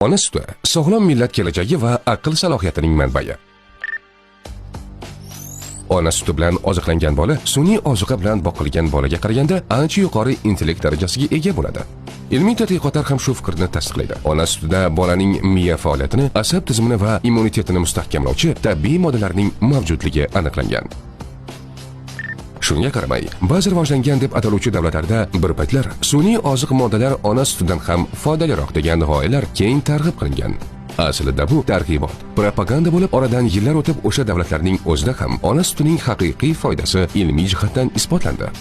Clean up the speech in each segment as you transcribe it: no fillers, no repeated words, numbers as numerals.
Ona suti sog'lom millat kelajagi va aql salohiyatining manbai. Ona suti bilan oziqlangan bola sun'iy ozuqa bilan boqilgan bolaga qaraganda ancha yuqori intellekt darajasiga ega bo'ladi. Ilmiy tadqiqotlar ham shu fikrni tasdiqlaydi. Ona sutida bolaning miya faoliyatini, asab tizimini va immunitetini mustahkamlovchi tabiiy moddalarning mavjudligi aniqlangan. Shunga qaramay, ba'zi rivojlangan deb ataluvchi davlatlarda bir paytlar sun'iy oziq moddalar ona sutidan ham foydaliroq degan g'oyalar keng targ'ib qilingan. Aslida bu targ'ibot, propaganda bo'lib, oradan yillar o'tib o'sha davlatlarning o'zida ham ona sutining haqiqiy foydasi ilmiy jihatdan isbotlandi.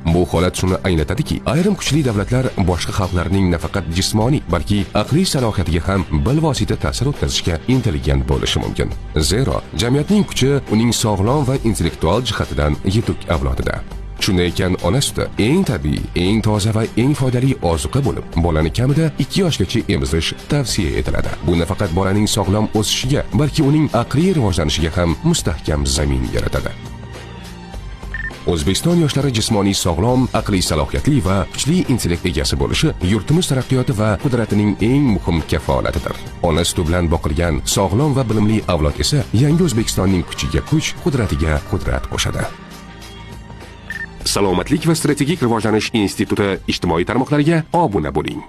Bu holat shuni anglatadiki, ayrim kuchli davlatlar boshqa xalqlarning nafaqat jismoniy, balki aqliy salohiyatiga ham bilvosita ta'sir o'tkazishga intilgan bo'lishi mumkin. Zero, jamiyatning kuchi uning sog'lom va intellektual jihatidan yetuk avlodida. Shunday ekan, ona suti eng tabiiy, eng toza va eng foydali ozuqa bo'lib, bolani kamida 2 yoshgacha emizish tavsiya etiladi. Bu nafaqat bolaning sog'lom o'sishiga, balki uning aqliy rivojlanishiga ham mustahkam zamin yaratadi. O'zbekiston yoshlari jismoniy sog'lom, aqliy salohiyatli va kuchli intellekt egasi bo'lishi yurtimiz taraqqiyoti va qudratining eng muhim kafolatidir. Ona suti bilan boqilgan sog'lom va bilimli avlod esa yangi O'zbekistonning kuchiga kuch, qudratiga qudrat qo'shadi. Salomatlik va strategik rivojlanish instituti ijtimoiy tarmoqlariga obuna bo'ling.